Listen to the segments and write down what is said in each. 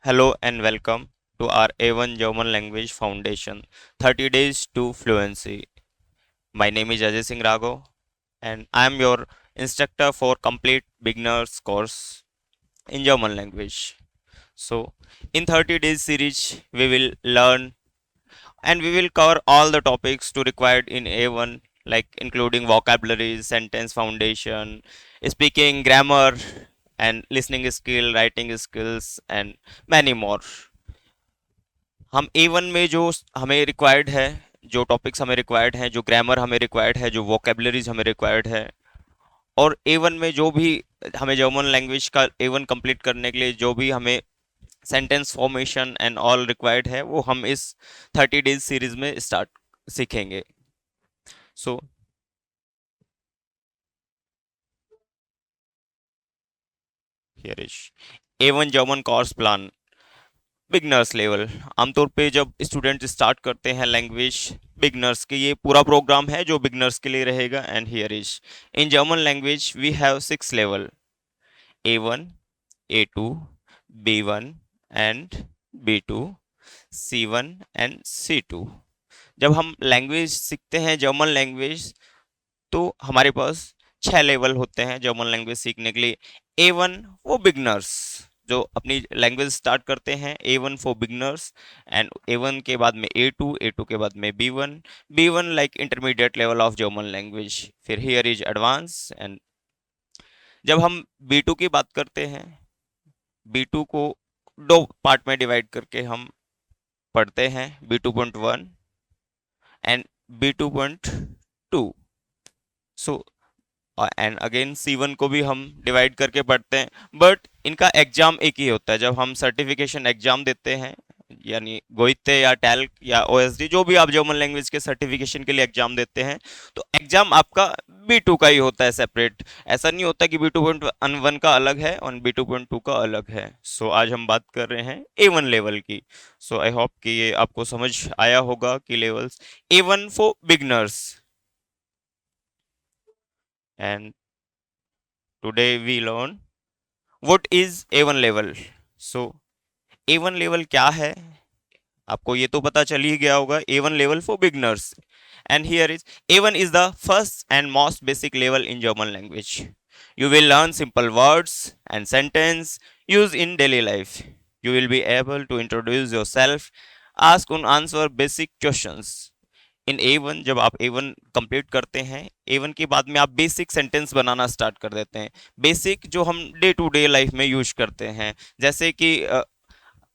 Hello and welcome to our A1 German Language Foundation 30 Days to Fluency. My name is Ajay Singh Raghav and I am your instructor for complete beginners course in German language. So, in 30 days series, we will learn and we will cover all the topics to required in A1 like including vocabulary, sentence foundation, speaking, grammar and listening skill, writing skills and many more. हम A1 में जो हमें required है, जो topics हमें required हैं, जो grammar हमें रिक्वायर्ड है, जो वोकेबलरीज हमें रिक्वायर्ड है, और A1 में जो भी हमें जर्मन लैंग्वेज का A1 कंप्लीट करने के लिए जो भी हमें sentence formation and all required है, वो हम इस 30 डेज सीरीज में स्टार्ट सीखेंगे. सो here is A1 German course plan. Beginners level. आमतौर पे जब स्टूडेंट स्टार्ट करते हैं लैंग्वेज बिगनर्स के, ये पूरा प्रोग्राम है जो बिगनर्स के लिए रहेगा. And here is in German language we have 6 level: A1, A2, B1 and B2, C1 and C2. जब हम लैंग्वेज सीखते हैं जर्मन लैंग्वेज, तो हमारे पास 6 लेवल होते हैं जर्मन लैंग्वेज सीखने के लिए. A1 वो बिगनर्स जो अपनी लैंग्वेज स्टार्ट करते हैं, A1 for beginners. And A1 के बाद में A2, A2 के बाद में B1, B1 like intermediate level of German language. फिर हियर इज एडवांस. एंड जब हम B2 की बात करते हैं, B2 को दो पार्ट में डिवाइड करके हम पढ़ते हैं: B2.1 and B2.2. So and again C1 को भी हम डिवाइड करके पढ़ते हैं, बट इनका एग्जाम एक ही होता है. जब हम सर्टिफिकेशन एग्जाम देते हैं, यानी गोइते या टैल्क या OSD, जो भी आप जर्मन लैंग्वेज के सर्टिफिकेशन के लिए एग्जाम देते हैं, तो एग्जाम आपका B2 का ही होता है सेपरेट. ऐसा नहीं होता कि B2.1 का अलग है और B2.2 का अलग है. सो आज हम बात कर रहे हैं A1 लेवल की. सो आई होप कि ये आपको समझ आया होगा कि levels. A1 for beginners. And today we learn what is A1 level. So A1 level क्या है, आपको ये तो पता चल ही गया होगा. A1 level for beginners. And here is A1 is the first and most basic level in German language. You will learn simple words and sentence used in daily life. You will be able to introduce yourself, ask and answer basic questions. In A1 जब आप A1 complete करते हैं, A1 के बाद में आप basic sentence बनाना start कर देते हैं. बेसिक जो हम डे टू डे लाइफ में यूज करते हैं, जैसे कि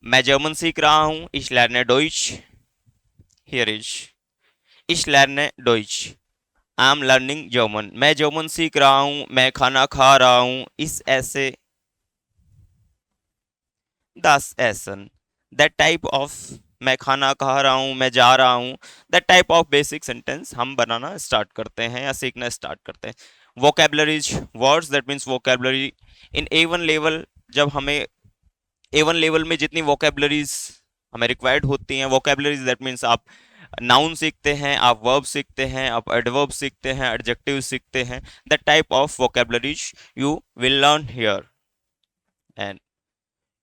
मैं जर्मन सीख रहा हूँ, ich lerne Deutsch. Here is ich lerne Deutsch. I am learning German. मैं जर्मन सीख रहा हूँ, मैं खाना खा रहा हूँ. इस ऐसे das Essen. That type of, मैं खाना खा रहा हूँ, मैं जा रहा हूँ, that type of basic sentence हम बनाना स्टार्ट करते हैं या सीखना स्टार्ट करते हैं. Vocabularies, words, that means vocabulary. In A1 level, जब हमें A1 लेवल में जितनी वोकेबलरीज हमें रिक्वायर्ड होती हैं, वोकेबलरीज दैट मीन्स आप नाउन सीखते हैं, आप वर्ब सीखते हैं, आप एडवर्ब सीखते हैं, एडजेक्टिव सीखते हैं. That type of vocabularies you will learn here. And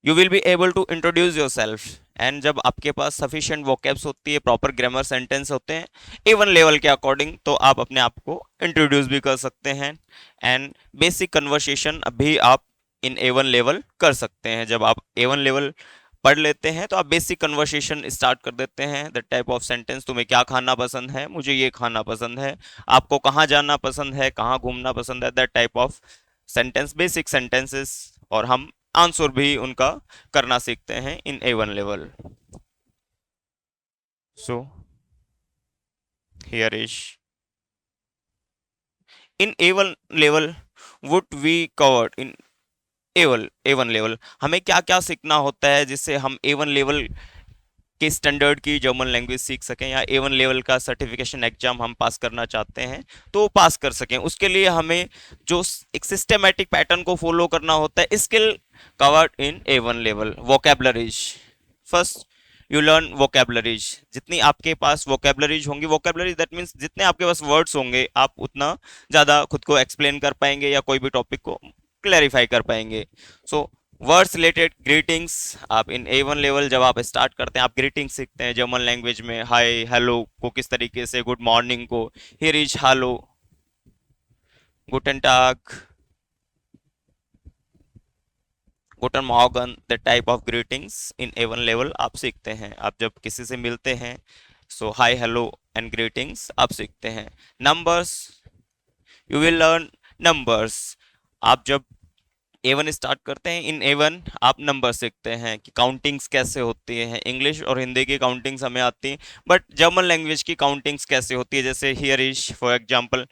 you will be able to introduce yourself. एंड जब आपके पास सफिशिएंट वोकैब्स होती है, प्रॉपर ग्रामर सेंटेंस होते हैं A1 लेवल के अकॉर्डिंग, तो आप अपने आप को इंट्रोड्यूस भी कर सकते हैं. एंड बेसिक कन्वर्सेशन भी आप इन A1 लेवल कर सकते हैं. जब आप A1 लेवल पढ़ लेते हैं तो आप बेसिक कन्वर्सेशन स्टार्ट कर देते हैं. द टाइप ऑफ सेंटेंस: तुम्हें क्या खाना पसंद है, मुझे ये खाना पसंद है, आपको कहाँ जाना पसंद है, कहाँ घूमना पसंद है. That type of sentence, basic sentences. और हम आंसर भी उनका करना सीखते हैं in A1 level. So here is in A1 level would we covered in A1 level. हमें क्या क्या सीखना होता है जिससे हम A1 लेवल के स्टैंडर्ड की जर्मन लैंग्वेज सीख सकें, या A1 लेवल का सर्टिफिकेशन एग्जाम हम पास करना चाहते हैं तो पास कर सकें. उसके लिए हमें जो एक सिस्टमेटिक पैटर्न को फॉलो करना होता है. Skill covered in A1 level. Vocabularies. First you learn vocabularies. जितनी आपके पास वोकेबलरीज होंगी, वोकेबलरीज दैट मीन्स जितने आपके पास वर्ड्स होंगे, आप उतना ज़्यादा खुद को एक्सप्लेन कर पाएंगे या कोई भी टॉपिक को क्लैरिफाई कर पाएंगे. सो वर्ड्स रिलेटेड ग्रीटिंग्स, आप इन A1 लेवल जब आप स्टार्ट करते हैं आप ग्रीटिंग सीखते हैं जर्मन लैंग्वेज में। हाय हेलो को किस तरीके से, गुड मॉर्निंग को हियर इज हेलो, गुटन टाग, गुटन मॉर्गन, the type of greetings in A1 level आप सीखते हैं। आप जब किसी से मिलते हैं so hi hello and greetings आप सीखते हैं। Numbers, you will learn numbers. आप जब A1 स्टार्ट करते हैं, इन A1 आप नंबर सीखते हैं कि काउंटिंग्स कैसे होती हैं। इंग्लिश और हिंदी की काउंटिंग्स हमें आती हैं, बट जर्मन लैंग्वेज की काउंटिंग्स कैसे होती है, जैसे here is for example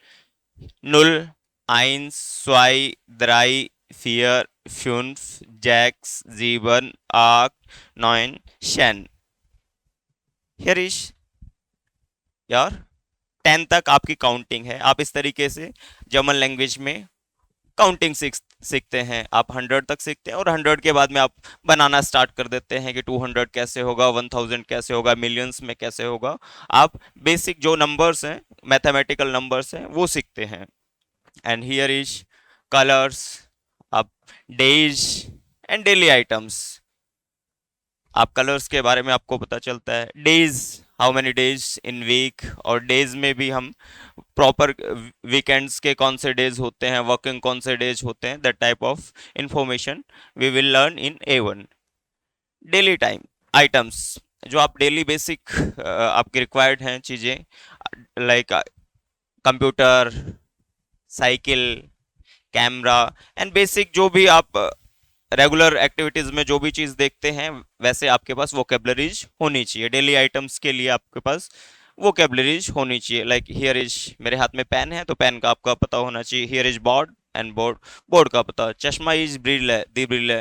null, eins, zwei, drei, vier, fünf, sechs, sieben, acht, neun, 10। Here is यार 10 तक आपकी काउंटिंग है। आप इस तरीके से जर्मन लैंग्वेज में काउंटिंग सीखते हैं। आप 100 तक सीखते हैं और 100 के बाद में आप बनाना स्टार्ट कर देते हैं कि 200 कैसे होगा, 1000 कैसे होगा, मिलियंस में कैसे होगा। आप बेसिक जो नंबर्स हैं, मैथमेटिकल नंबर्स हैं, वो सीखते हैं। एंड हियर इज कलर्स, आप डेज एंड डेली आइटम्स, आप कलर्स के बारे में आपको पता चलता है। Days, how many days in week, और डेज में भी हम प्रॉपर वीकेंड्स के कौन से डेज होते हैं, वर्किंग कौन से डेज होते हैं, that type of information we will learn in A1। Daily time items, जो आप डेली बेसिक आपके रिक्वायर्ड हैं चीज़ें, like computer, cycle, camera and basic जो भी आप रेगुलर एक्टिविटीज में जो भी चीज देखते हैं, वैसे आपके पास वोकेबलरीज होनी चाहिए। डेली आइटम्स के लिए आपके पास वोकेबलरीज होनी चाहिए। लाइक हियर इज, मेरे हाथ में पेन है तो पेन का आपका पता होना चाहिए। Here is board and board, board का पता। चश्मा इज ब्रिल, दी ब्रिल,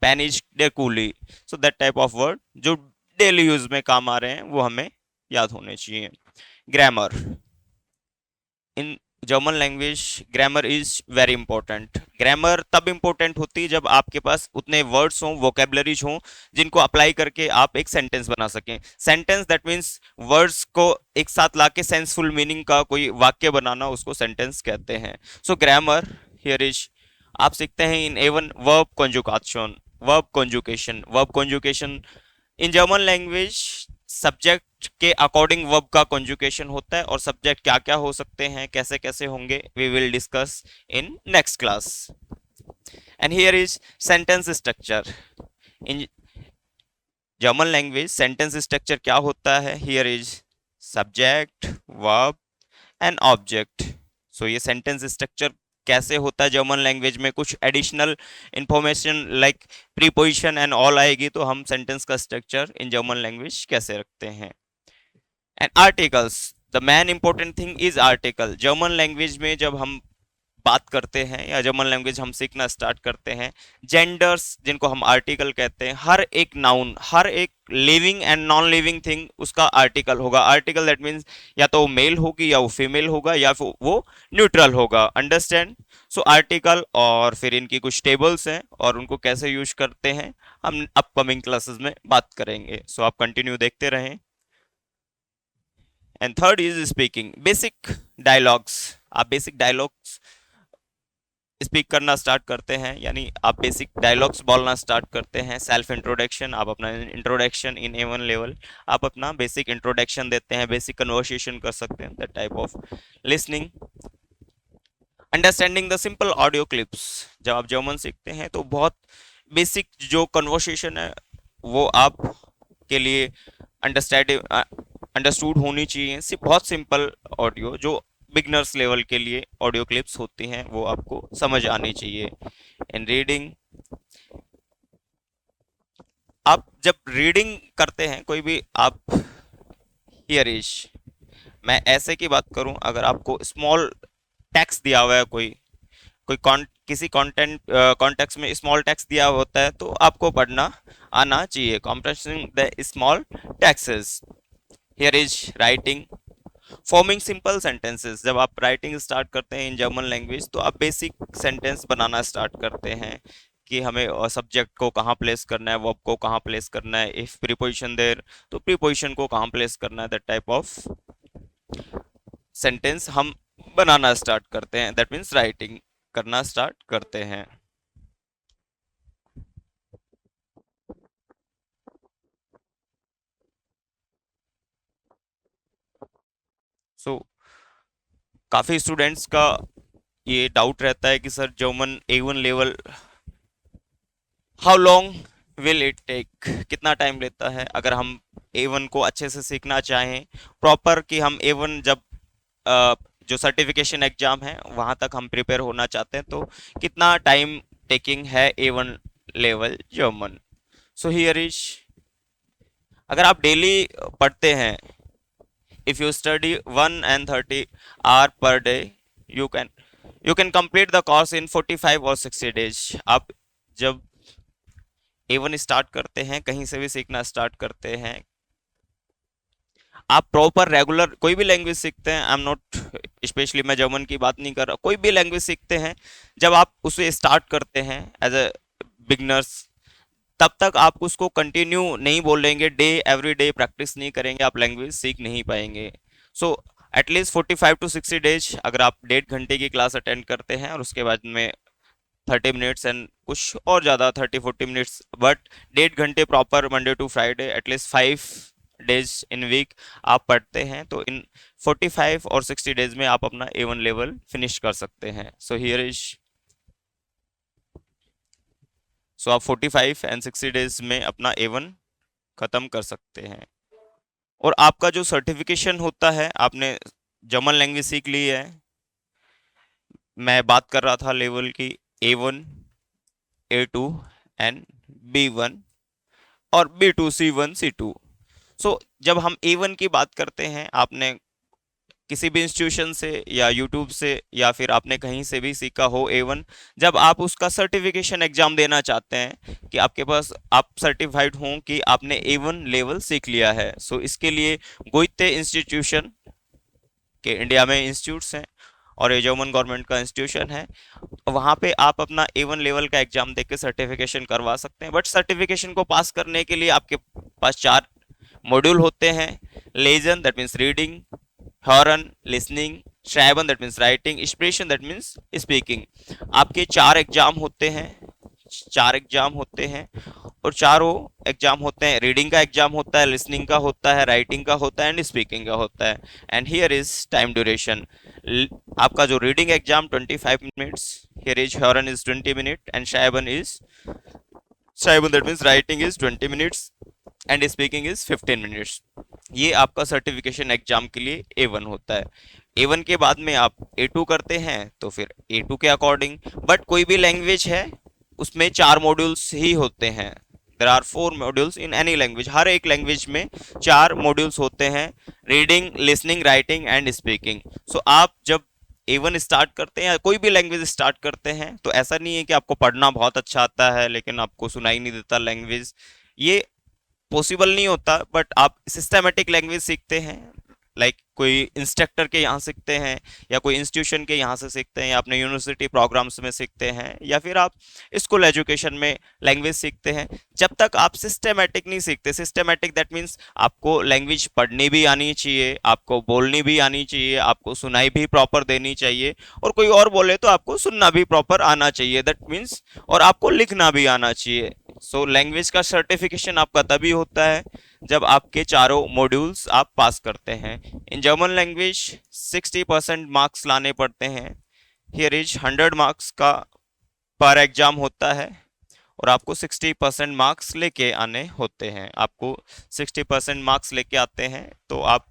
पेन इज डे कूली। So that type of word जो डेली यूज में काम आ रहे हैं वो हमें याद होने चाहिए। Grammar, in German language grammar is very important. Grammar तब इंपॉर्टेंट होती है जब आपके पास उतने वर्ड्स हों, वोकेबलरीज हों, जिनको अप्लाई करके आप एक सेंटेंस बना सकें। सेंटेंस दैट मीन्स वर्ड्स को एक साथ लाके सेंसफुल मीनिंग का कोई वाक्य बनाना, उसको सेंटेंस कहते हैं। सो ग्रामर, हियर इज आप सीखते हैं in A1 verb कॉन्जुगाशन, verb conjugation in German language subject के अकॉर्डिंग वर्ब का कॉन्जुकेशन होता है, और सब्जेक्ट क्या क्या हो सकते हैं, कैसे कैसे होंगे, we will discuss in next class. And here is sentence structure. In German language sentence structure क्या होता है, here is subject, verb and object. So ये सेंटेंस स्ट्रक्चर कैसे होता है जर्मन लैंग्वेज में, कुछ additional information like preposition and all आएगी तो हम सेंटेंस का स्ट्रक्चर इन जर्मन लैंग्वेज कैसे रखते हैं। And articles, the main important thing is article. German language में जब हम बात करते हैं या जर्मन लैंग्वेज हम सीखना स्टार्ट करते हैं, जेंडर्स जिनको हम आर्टिकल कहते हैं, हर एक नाउन, हर एक living and non living thing उसका आर्टिकल होगा। आर्टिकल दैट मीन्स या तो वो मेल होगी या वो फीमेल होगा या फिर वो न्यूट्रल होगा। अंडरस्टैंड? सो आर्टिकल, और फिर इनकी कुछ टेबल्स हैं और उनको कैसे यूज करते हैं हम अपकमिंग क्लासेस में बात करेंगे। सो आप कंटिन्यू देखते रहें। And third is speaking, basic dialogues. आप बेसिक डायलॉग्स स्पीक करना स्टार्ट करते हैं, यानी आप बेसिक डायलॉग्स बोलना स्टार्ट करते हैं। सेल्फ इंट्रोडक्शन, आप अपना इंट्रोडक्शन इन A1 लेवल आप अपना बेसिक इंट्रोडक्शन देते हैं, बेसिक कन्वर्सेशन कर सकते हैं, that type of listening. Understanding the simple audio clips, जब आप जर्मन सीखते हैं तो बहुत बेसिक जो कन्वर्सेशन है वो आप के लिए अंडरस्टैंड अंडरस्टूड होनी चाहिए। बहुत सिंपल ऑडियो जो बिगनर्स लेवल के लिए ऑडियो क्लिप्स होती हैं वो आपको समझ आनी चाहिए। इन रीडिंग, आप जब रीडिंग करते हैं कोई भी, आप हियर इज, मैं ऐसे की बात करूं, अगर आपको स्मॉल टेक्स्ट दिया हुआ है, कोई किसी कंटेंट कॉन्टेक्स्ट में स्मॉल टेक्स्ट दिया होता है तो आपको पढ़ना आना चाहिए। Comprehending the small texts, here is writing, forming simple sentences. जब आप राइटिंग स्टार्ट करते हैं इन जर्मन लैंग्वेज तो आप बेसिक सेंटेंस बनाना स्टार्ट करते हैं कि हमें सब्जेक्ट को कहाँ प्लेस करना है, वर्ब को कहाँ प्लेस करना है, इफ प्रीपोजिशन देयर तो प्रीपोजिशन को कहाँ प्लेस करना है, दैट टाइप ऑफ सेंटेंस हम बनाना स्टार्ट करते हैं। दैट मीन्स राइटिंग करना स्टार्ट करते हैं। काफ़ी स्टूडेंट्स का ये डाउट रहता है कि sir German A1 level how long will it take, कितना टाइम लेता है अगर हम A1 को अच्छे से सीखना चाहें प्रॉपर, कि हम A1 जब जो सर्टिफिकेशन एग्जाम है वहां तक हम प्रिपेयर होना चाहते हैं, तो कितना टाइम टेकिंग है A1 level German. So here is, अगर आप डेली पढ़ते हैं, if you study 1 and 30 hour per day, you can you can complete the course in 45 or 60 days। आप जब A1 स्टार्ट करते हैं, कहीं से भी सीखना स्टार्ट करते हैं, आप प्रॉपर रेगुलर कोई भी लैंग्वेज सीखते हैं, आई एम नॉट स्पेशली, मैं जर्मन की बात नहीं कर रहा, कोई भी लैंग्वेज सीखते हैं, जब आप उसे स्टार्ट करते हैं एज अ बिगनर्स, तब तक आप उसको कंटिन्यू नहीं बोलेंगे, डे एवरी डे प्रैक्टिस नहीं करेंगे, आप लैंग्वेज सीख नहीं पाएंगे। सो एटलीस्ट 45 to 60 डेज अगर आप 1.5 घंटे की क्लास अटेंड करते हैं और उसके बाद में 30 मिनट्स एंड कुछ और ज़्यादा 30-40 मिनट्स, बट 1.5 घंटे proper Monday to Friday at least 5 days in week आप पढ़ते हैं, तो इन 45 और 60 डेज में आप अपना A1 लेवल फिनिश कर सकते हैं। सो हियर इज, सो आप 45 and 60 डेज में अपना A1 खत्म कर सकते हैं। और आपका जो सर्टिफिकेशन होता है, आपने जर्मन लैंग्वेज सीख ली है, मैं बात कर रहा था लेवल की A1, A2 एंड B1 और B2, C1, C2। सो जब हम A1 की बात करते हैं, आपने किसी भी इंस्टीट्यूशन से या यूट्यूब से या फिर आपने कहीं से भी सीखा हो A1, जब आप उसका सर्टिफिकेशन एग्जाम देना चाहते हैं कि आपके पास आप सर्टिफाइड हों कि आपने A1 लेवल सीख लिया है, सो इसके लिए गोइते इंस्टीट्यूशन के इंडिया में इंस्टीट्यूट्स हैं और ये जर्मन गवर्नमेंट का इंस्टीट्यूशन है, वहाँ पे आप अपना A1 लेवल का एग्जाम देके सर्टिफिकेशन करवा सकते हैं। बट सर्टिफिकेशन को पास करने के लिए आपके पास 4 मॉड्यूल होते हैं। लेजन दैट मीन्स रीडिंग, हॉर्न लिसनिंग, श्राइबन that means writing, expression that means speaking. आपके 4 एग्जाम होते हैं, 4 एग्जाम होते हैं, और चारों एग्जाम होते हैं, रीडिंग का एग्जाम होता है, लिसनिंग का होता है, राइटिंग का होता है एंड स्पीकिंग का होता है। And here is time duration. आपका जो reading exam 25 minutes, here is हॉर्न इज 20 मिनट एंड श्राइबन that means writing is 20 minutes and speaking is 15 minutes. ये आपका सर्टिफिकेशन एग्जाम के लिए A1 होता है। A1 के बाद में आप A2 करते हैं तो फिर A2 के अकॉर्डिंग, बट कोई भी लैंग्वेज है उसमें 4 मॉड्यूल्स ही होते हैं। There are 4 modules in any language, हर एक लैंग्वेज में 4 मॉड्यूल्स होते हैं, reading, listening, writing and speaking. So आप जब A1 स्टार्ट करते हैं या कोई भी लैंग्वेज स्टार्ट करते हैं, तो ऐसा नहीं है कि आपको पढ़ना बहुत अच्छा आता है लेकिन आपको सुनाई नहीं देता लैंग्वेज, ये पॉसिबल नहीं होता। बट आप सिस्टमेटिक लैंग्वेज सीखते हैं, लाइक कोई इंस्ट्रक्टर के यहाँ सीखते हैं या कोई इंस्टीट्यूशन के यहाँ से सीखते हैं या अपने यूनिवर्सिटी प्रोग्राम्स में सीखते हैं या फिर आप स्कूल एजुकेशन में लैंग्वेज सीखते हैं, जब तक आप सिस्टमेटिक नहीं सीखते। सिस्टमेटिक दैट मीन्स आपको लैंग्वेज पढ़नी भी आनी चाहिए, आपको बोलनी भी आनी चाहिए, आपको सुनाई भी प्रॉपर देनी चाहिए, और कोई और बोले तो आपको सुनना भी प्रॉपर आना चाहिए, दैट मीन्स, और आपको लिखना भी आना चाहिए। सो लैंग्वेज का सर्टिफिकेशन आपका तभी होता है जब आपके 4 मॉड्यूल्स आप पास करते हैं। इन जर्मन लैंग्वेज 60% मार्क्स लाने पड़ते हैं। हियर इज 100 मार्क्स का पर एग्जाम होता है और आपको 60% मार्क्स लेके आने होते हैं। आपको 60% मार्क्स लेके आते हैं तो आप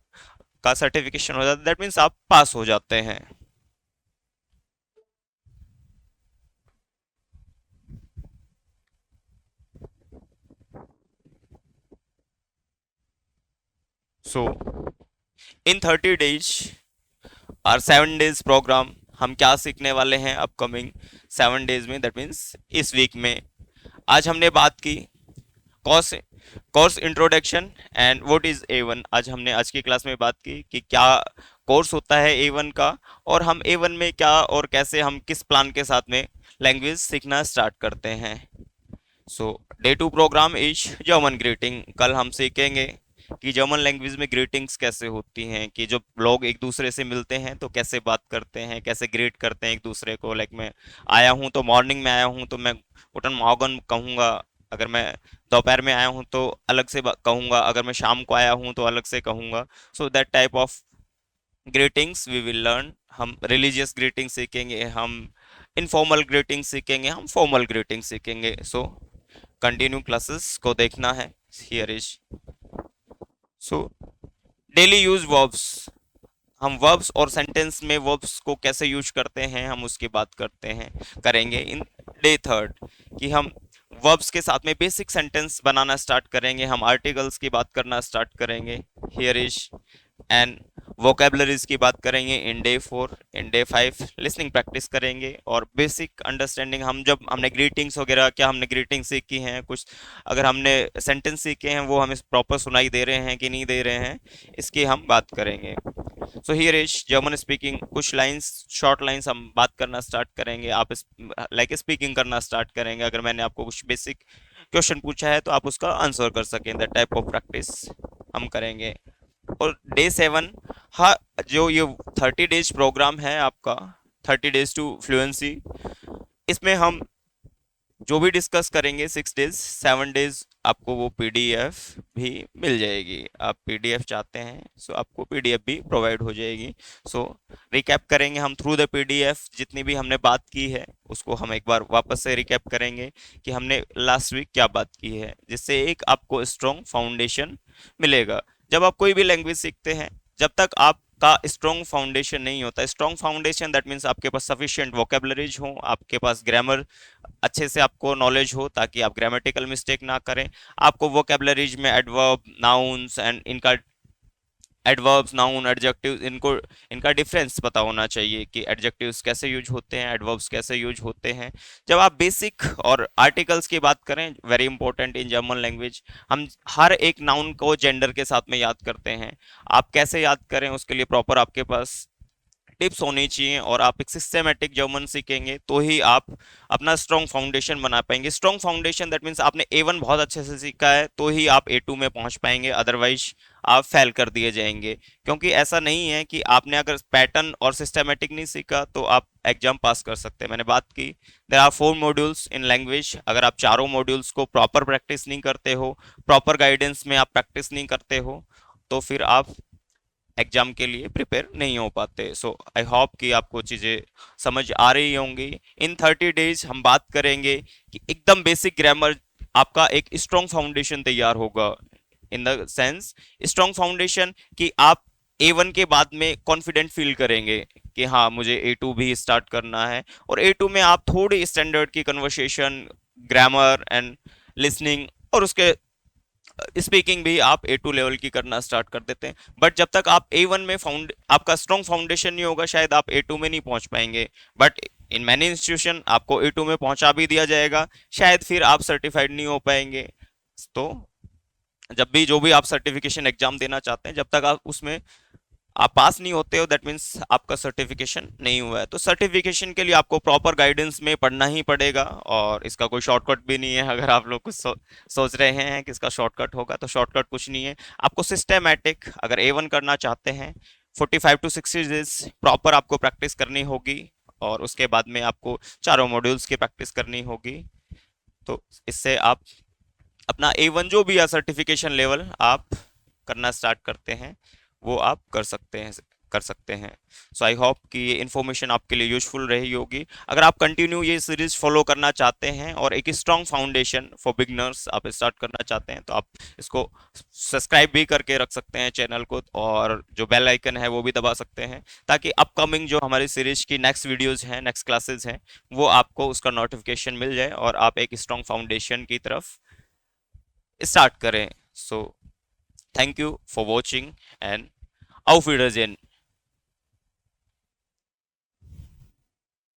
का सर्टिफिकेशन हो जाता है, दैट मीन्स आप पास हो जाते हैं। सो इन 30 डेज और 7 डेज प्रोग्राम हम क्या सीखने वाले हैं अपकमिंग 7 डेज में, दैट मीन्स इस वीक में। आज हमने बात की course course introduction and what is A1। आज की क्लास में बात की कि क्या कोर्स होता है A1 का, और हम A1 में क्या और कैसे हम किस प्लान के साथ में लैंग्वेज सीखना स्टार्ट करते हैं। So day 2 programme is German greeting. कल हम सीखेंगे कि जर्मन लैंग्वेज में ग्रीटिंग्स कैसे होती हैं, कि जब लोग एक दूसरे से मिलते हैं तो कैसे बात करते हैं, कैसे ग्रीट करते हैं एक दूसरे को। लाइक मैं आया हूँ तो मॉर्निंग में आया हूँ तो मैं गुटन मॉर्गन कहूँगा, अगर मैं दोपहर में आया हूँ तो अलग से कहूँगा, अगर मैं शाम को आया हूँ तो अलग से कहूँगा। So that type of greetings we will learn, हम रिलीजियस ग्रीटिंग सीखेंगे, हम इनफॉर्मल ग्रीटिंग सीखेंगे, हम फॉर्मल ग्रीटिंग सीखेंगे। सो कंटिन्यू क्लासेस को देखना है। Here is so daily use verbs, हम वर्ब्स और सेंटेंस में वर्ब्स को कैसे यूज करते हैं हम उसकी बात करते हैं, करेंगे इन डे थर्ड, कि हम वर्ब्स के साथ में बेसिक सेंटेंस बनाना स्टार्ट करेंगे, हम आर्टिकल्स की बात करना स्टार्ट करेंगे। हियर इज एंड वोकेबलरीज की बात करेंगे in day four. In day five listening practice करेंगे और बेसिक अंडरस्टैंडिंग, हम जब हमने ग्रीटिंग्स वगैरह, क्या हमने ग्रीटिंग सीखी हैं कुछ, अगर हमने सेंटेंस सीखे हैं वो हमें प्रॉपर सुनाई दे रहे हैं कि नहीं दे रहे हैं, इसकी हम बात करेंगे। सो हियर इज जर्मन स्पीकिंग, कुछ लाइंस, शॉर्ट लाइंस हम बात करना स्टार्ट करेंगे, आप लाइक स्पीकिंग करना स्टार्ट करेंगे, अगर मैंने आपको कुछ बेसिक क्वेश्चन पूछा है तो आप उसका आंसर कर सकें, दैट टाइप ऑफ प्रैक्टिस हम करेंगे। और डे सेवन, हाँ, जो ये 30 डेज प्रोग्राम है आपका, 30 डेज टू फ्लुएंसी, इसमें हम जो भी डिस्कस करेंगे 6 डेज 7 डेज आपको वो पीडीएफ भी मिल जाएगी। आप पीडीएफ चाहते हैं सो आपको पीडीएफ भी प्रोवाइड हो जाएगी। सो रिकैप करेंगे हम थ्रू द पीडीएफ, जितनी भी हमने बात की है उसको हम एक बार वापस से रिकैप करेंगे कि हमने लास्ट वीक क्या बात की है, जिससे एक आपको स्ट्रॉन्ग फाउंडेशन मिलेगा। जब आप कोई भी लैंग्वेज सीखते हैं, जब तक आपका स्ट्रॉन्ग फाउंडेशन नहीं होता, स्ट्रॉन्ग फाउंडेशन दैट मीन्स आपके पास सफिशिएंट वोकेबलरीज हो, आपके पास ग्रामर अच्छे से आपको नॉलेज हो ताकि आप ग्रामेटिकल मिस्टेक ना करें, आपको वोकेबलरीज में एडवर्ब, नाउन्स एंड इनका एडवर्ब्स, नाउन, एडजेक्टिव, इनको इनका डिफरेंस पता होना चाहिए कि एडजेक्टिव्स कैसे यूज होते हैं, एडवर्ब्स कैसे यूज होते हैं। जब आप बेसिक और आर्टिकल्स की बात करें, very important in German language, हम हर एक नाउन को जेंडर के साथ में याद करते हैं। आप कैसे याद करें उसके लिए प्रॉपर आपके पास टिप्स होनी चाहिए, और आप एक सिस्टमेटिक जर्मन सीखेंगे तो ही आप अपना स्ट्रॉन्ग फाउंडेशन बना पाएंगे। स्ट्रॉन्ग फाउंडेशन दैट मीन्स आपने A1 बहुत अच्छे से सीखा है तो ही आप A2 में पहुंच पाएंगे, अदरवाइज आप फेल कर दिए जाएंगे। क्योंकि ऐसा नहीं है कि आपने अगर पैटर्न और सिस्टमेटिक नहीं सीखा तो आप एग्जाम पास कर सकते हैं। मैंने बात की there are 4 modules in language, अगर आप चारों मॉड्यूल्स को प्रॉपर प्रैक्टिस नहीं करते हो, प्रॉपर गाइडेंस में आप प्रैक्टिस नहीं करते हो, तो फिर आप एग्जाम के लिए प्रिपेयर नहीं हो पाते। सो आई होप कि आपको चीज़ें समझ आ रही होंगी। इन 30 डेज हम बात करेंगे कि एकदम बेसिक ग्रामर, आपका एक स्ट्रॉन्ग फाउंडेशन तैयार होगा, in the sense strong foundation कि आप A1 के बाद में कॉन्फिडेंट फील करेंगे कि हाँ मुझे A2 भी स्टार्ट करना है, और A2 में आप थोड़ी स्टैंडर्ड की कन्वर्सेशन, ग्रामर एंड लिसनिंग और उसके स्पीकिंग भी आप A2 लेवल की करना स्टार्ट कर देते हैं। बट जब तक आप A1 में आपका स्ट्रॉन्ग फाउंडेशन नहीं होगा, शायद आप A2 में नहीं पहुंच पाएंगे। बट इन मैनी इंस्टीट्यूशन आपको A2 में पहुंचा भी दिया जाएगा, शायद फिर आप सर्टिफाइड नहीं हो पाएंगे। तो जब भी जो भी आप सर्टिफिकेशन एग्जाम देना चाहते हैं, जब तक आप उसमें आप पास नहीं होते हो, दैट मीन्स आपका सर्टिफिकेशन नहीं हुआ है। तो सर्टिफिकेशन के लिए आपको प्रॉपर गाइडेंस में पढ़ना ही पड़ेगा, और इसका कोई शॉर्टकट भी नहीं है। अगर आप लोग कुछ सोच रहे हैं कि इसका शॉर्टकट होगा, तो शॉर्टकट कुछ नहीं है। आपको सिस्टमैटिक अगर A1 करना चाहते हैं, 45 to 60 डेज प्रॉपर आपको प्रैक्टिस करनी होगी, और उसके बाद में आपको चारों मॉड्यूल्स की प्रैक्टिस करनी होगी। तो इससे आप अपना A1 जो भी या सर्टिफिकेशन लेवल आप करना स्टार्ट करते हैं, वो आप कर सकते हैं। सो आई होप कि ये इन्फॉर्मेशन आपके लिए यूजफुल रही होगी। अगर आप कंटिन्यू ये सीरीज फॉलो करना चाहते हैं और एक स्ट्रॉन्ग फाउंडेशन फॉर बिगनर्स आप स्टार्ट करना चाहते हैं, तो आप इसको सब्सक्राइब भी करके रख सकते हैं चैनल को, और जो बेल आइकन है वो भी दबा सकते हैं, ताकि अपकमिंग जो हमारी सीरीज की नेक्स्ट वीडियोज हैं, नेक्स्ट क्लासेज हैं, वो आपको उसका नोटिफिकेशन मिल जाए और आप एक स्ट्रॉन्ग फाउंडेशन की तरफ स्टार्ट करें। So thank you for watching and auf Wiedersehen.